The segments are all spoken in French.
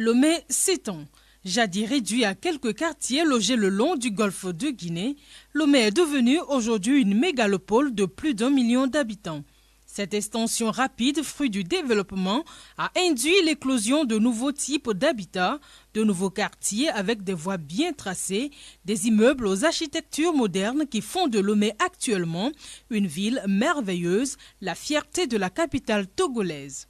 Lomé s'étend. Jadis réduit à quelques quartiers logés le long du golfe de Guinée, Lomé est devenue aujourd'hui une mégalopole de plus d'1 million d'habitants. Cette extension rapide, fruit du développement, a induit l'éclosion de nouveaux types d'habitats, de nouveaux quartiers avec des voies bien tracées, des immeubles aux architectures modernes qui font de Lomé actuellement une ville merveilleuse, la fierté de la capitale togolaise.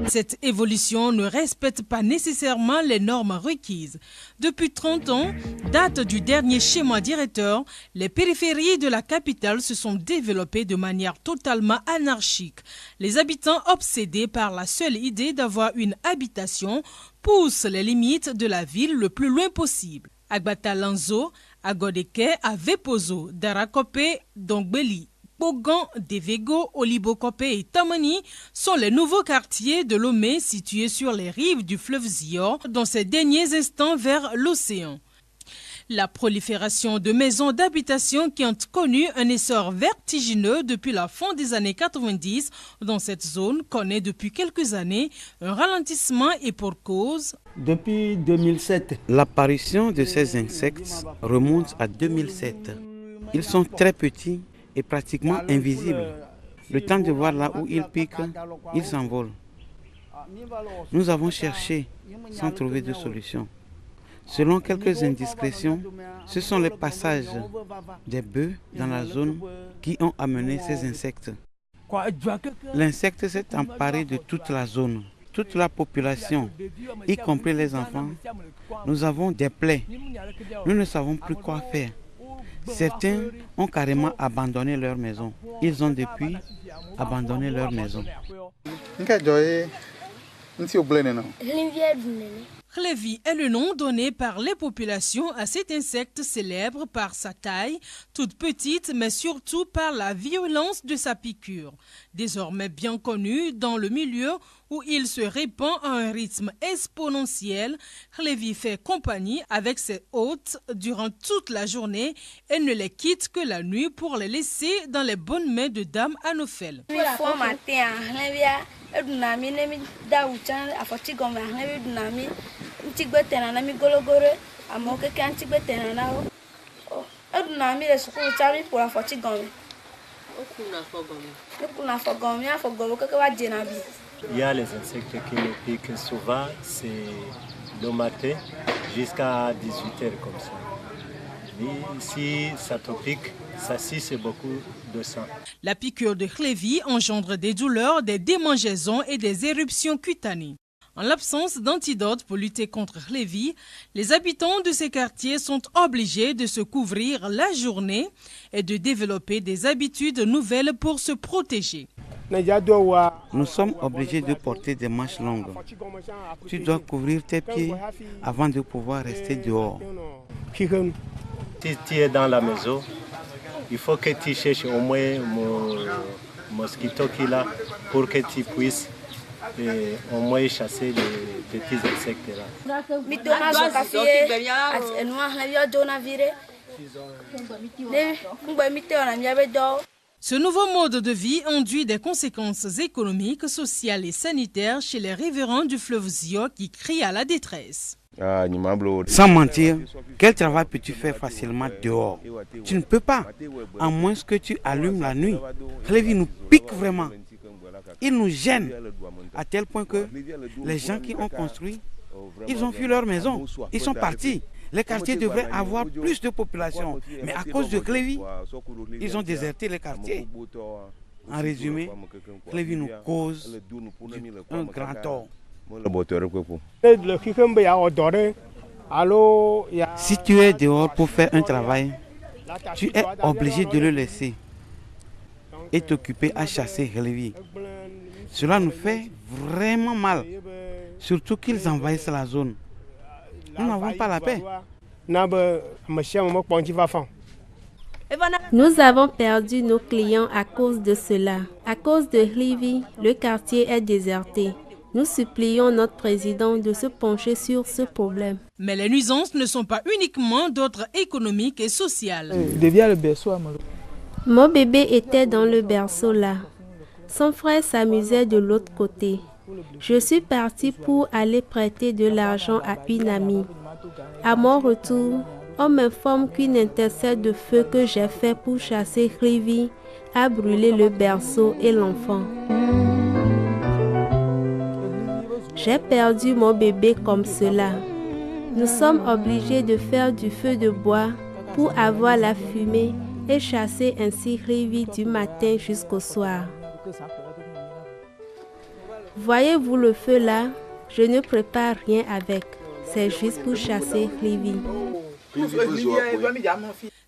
Cette évolution ne respecte pas nécessairement les normes requises. Depuis 30 ans, date du dernier schéma directeur, les périphéries de la capitale se sont développées de manière totalement anarchique. Les habitants, obsédés par la seule idée d'avoir une habitation, poussent les limites de la ville le plus loin possible. Agbata Lanzo, Agodeke, Avepozo, Darakope, Dongbeli, Pogan, Devego, Olibokope et Tamani sont les nouveaux quartiers de Lomé situés sur les rives du fleuve Zior dans ces derniers instants vers l'océan. La prolifération de maisons d'habitation qui ont connu un essor vertigineux depuis la fin des années 90 dans cette zone connaît depuis quelques années un ralentissement et pour cause. Depuis 2007. L'apparition de ces insectes remonte à 2007. Ils sont très petits et pratiquement invisibles. Le temps de voir là où ils piquent, ils s'envolent. Nous avons cherché sans trouver de solution. Selon quelques indiscrétions, ce sont les passages des bœufs dans la zone qui ont amené ces insectes. L'insecte s'est emparé de toute la zone, toute la population, y compris les enfants. Nous avons des plaies. Nous ne savons plus quoi faire. Certains ont carrément abandonné leur maison. Ils ont depuis abandonné leur maison. Khlevi est le nom donné par les populations à cet insecte célèbre par sa taille, toute petite, mais surtout par la violence de sa piqûre. Désormais bien connu dans le milieu où il se répand à un rythme exponentiel, Khlevi fait compagnie avec ses hôtes durant toute la journée et ne les quitte que la nuit pour les laisser dans les bonnes mains de Dame Anophel. Il y a les insectes qui nous piquent souvent, c'est le matin jusqu'à 18h comme ça. Et si ça te pique, ça c'est beaucoup de sang. La piqûre de Khlevi engendre des douleurs, des démangeaisons et des éruptions cutanées. En l'absence d'antidote pour lutter contre Khlevi, les habitants de ces quartiers sont obligés de se couvrir la journée et de développer des habitudes nouvelles pour se protéger. Nous sommes obligés de porter des manches longues. Tu dois couvrir tes pieds avant de pouvoir rester dehors. Si tu es dans la maison, il faut que tu cherches au moins un mosquito qu'il a pour que tu puisses au moins chasser les petits insectes là. Ce nouveau mode de vie induit des conséquences économiques, sociales et sanitaires chez les riverains du fleuve Zio qui crient à la détresse. Sans mentir, quel travail peux-tu faire facilement dehors? Tu ne peux pas, à moins que tu allumes la nuit. Khlevi nous pique vraiment. Il nous gêne à tel point que les gens qui ont construit, ils ont fui leur maison. Ils sont partis. Les quartiers devraient avoir plus de population. Mais à cause de Khlevi, ils ont déserté les quartiers. En résumé, Khlevi nous cause un grand tort. Si tu es dehors pour faire un travail, tu es obligé de le laisser et t'occuper à chasser Khlevi. Cela nous fait vraiment mal, surtout qu'ils envahissent la zone. Nous n'avons pas la paix. Nous avons perdu nos clients à cause de cela. À cause de Khlevi, le quartier est déserté. Nous supplions notre président de se pencher sur ce problème. Mais les nuisances ne sont pas uniquement d'ordre économique et social. Mon bébé était dans le berceau là. Son frère s'amusait de l'autre côté. Je suis partie pour aller prêter de l'argent à une amie. À mon retour, on m'informe qu'une intercelle de feu que j'ai fait pour chasser Rivi a brûlé le berceau et l'enfant. J'ai perdu mon bébé comme cela. Nous sommes obligés de faire du feu de bois pour avoir la fumée et chasser ainsi Rivi du matin jusqu'au soir. Voyez-vous le feu là? Je ne prépare rien avec. C'est juste pour chasser Rivi.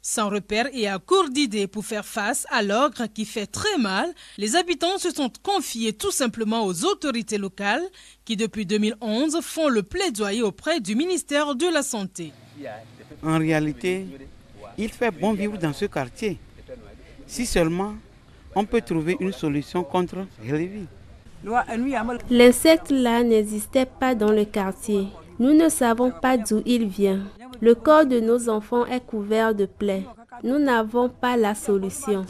Sans repère et à court d'idées pour faire face à l'ogre qui fait très mal, les habitants se sont confiés tout simplement aux autorités locales qui depuis 2011 font le plaidoyer auprès du ministère de la Santé. En réalité, il fait bon vivre dans ce quartier. Si seulement on peut trouver une solution contre Rivi. L'insecte là n'existait pas dans le quartier. Nous ne savons pas d'où il vient. Le corps de nos enfants est couvert de plaies. Nous n'avons pas la solution.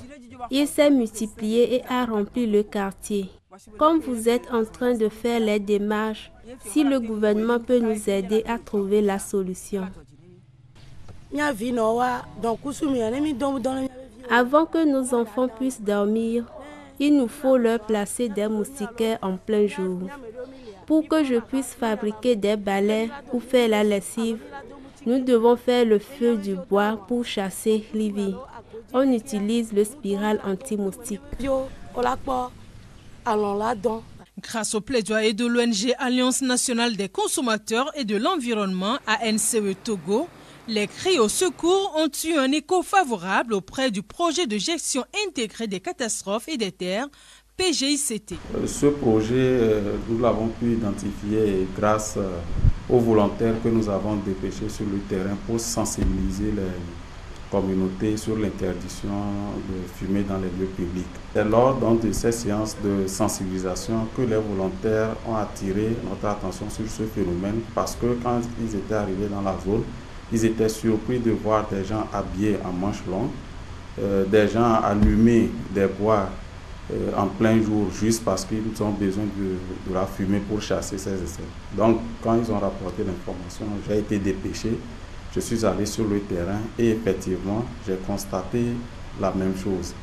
Il s'est multiplié et a rempli le quartier. Comme vous êtes en train de faire les démarches, si le gouvernement peut nous aider à trouver la solution. Avant que nos enfants puissent dormir, il nous faut leur placer des moustiquaires en plein jour. Pour que je puisse fabriquer des balais ou faire la lessive, nous devons faire le feu du bois pour chasser Rivi. On utilise le spiral anti-moustique. Grâce au plaidoyer de l'ONG Alliance nationale des consommateurs et de l'environnement ANCE Togo, les cris au secours ont eu un écho favorable auprès du projet de gestion intégrée des catastrophes et des terres, PGICT. Ce projet, nous l'avons pu identifier grâce aux volontaires que nous avons dépêchés sur le terrain pour sensibiliser les communautés sur l'interdiction de fumer dans les lieux publics. C'est lors de ces séances de sensibilisation que les volontaires ont attiré notre attention sur ce phénomène parce que quand ils étaient arrivés dans la zone, ils étaient surpris de voir des gens habillés en manches longues, des gens allumer des bois en plein jour juste parce qu'ils ont besoin de la fumée pour chasser ces insectes. Donc quand ils ont rapporté l'information, j'ai été dépêché, je suis allé sur le terrain et effectivement j'ai constaté la même chose.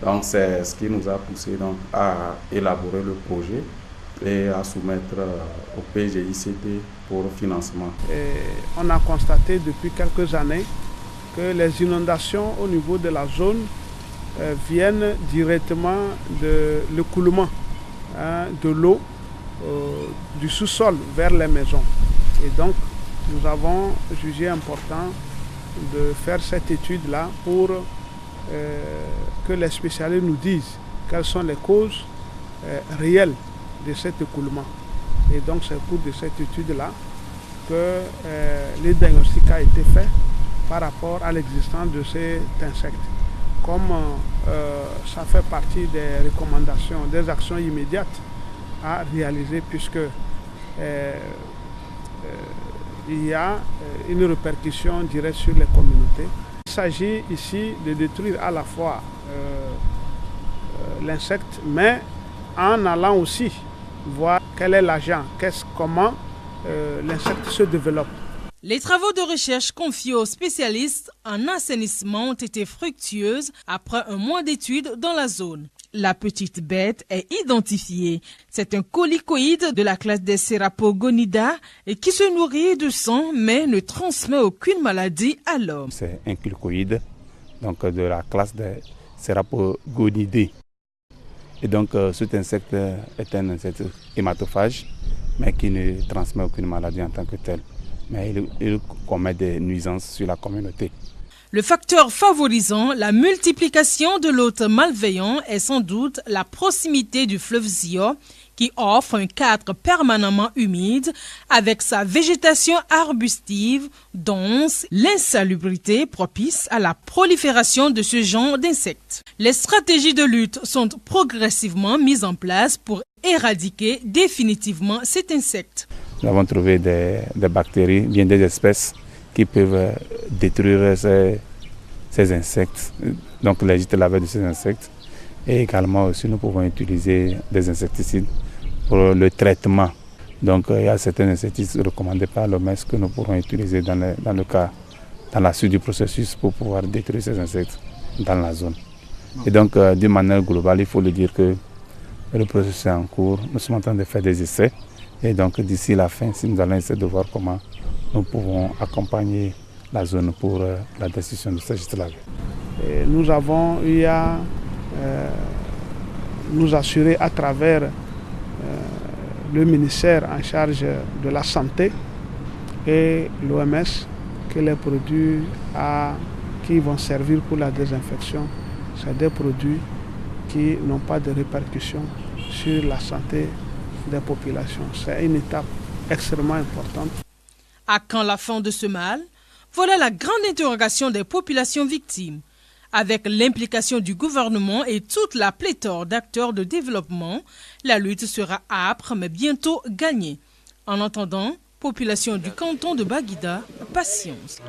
Donc c'est ce qui nous a poussé donc, à élaborer le projet et à soumettre au PGICT pour financement. On a constaté depuis quelques années que les inondations au niveau de la zone viennent directement de l'écoulement de l'eau du sous-sol vers les maisons. Et donc, nous avons jugé important de faire cette étude-là pour que les spécialistes nous disent quelles sont les causes réelles de cet écoulement. Et donc, c'est au cours de cette étude-là que le diagnostic a été fait par rapport à l'existence de cet insecte. Comme ça fait partie des recommandations, des actions immédiates à réaliser puisque il y a une répercussion directe sur les communautés. Il s'agit ici de détruire à la fois l'insecte, mais en allant aussi voir quel est l'agent, comment l'insecte se développe. Les travaux de recherche confiés aux spécialistes en assainissement ont été fructueux après un mois d'études dans la zone. La petite bête est identifiée. C'est un colicoïde de la classe des Serapogonidae et qui se nourrit de sang mais ne transmet aucune maladie à l'homme. C'est un colicoïde donc de la classe des Serapogonidae. Et donc cet insecte est un insecte hématophage mais qui ne transmet aucune maladie en tant que tel. Mais il commet des nuisances sur la communauté. Le facteur favorisant la multiplication de l'hôte malveillant est sans doute la proximité du fleuve Zio qui offre un cadre permanemment humide avec sa végétation arbustive, dense, l'insalubrité propice à la prolifération de ce genre d'insectes. Les stratégies de lutte sont progressivement mises en place pour éradiquer définitivement cet insecte. Nous avons trouvé des bactéries, bien des espèces qui peuvent détruire ces insectes, donc les gîtes laveurs de ces insectes. Et également aussi nous pouvons utiliser des insecticides pour le traitement. Donc il y a certains insecticides recommandés par l'OMS que nous pourrons utiliser dans la suite du processus pour pouvoir détruire ces insectes dans la zone. Et donc d'une manière globale, il faut le dire que le processus est en cours. Nous sommes en train de faire des essais. Et donc d'ici la fin, nous allons essayer de voir comment nous pouvons accompagner la zone pour la destruction de ces gîtes laveurs. Nous avons eu à nous assurer à travers le ministère en charge de la santé et l'OMS que les produits qui vont servir pour la désinfection, c'est des produits qui n'ont pas de répercussions sur la santé des populations. C'est une étape extrêmement importante. À quand la fin de ce mal? Voilà la grande interrogation des populations victimes. Avec l'implication du gouvernement et toute la pléthore d'acteurs de développement, la lutte sera âpre mais bientôt gagnée. En attendant, population du canton de Baguida, patience.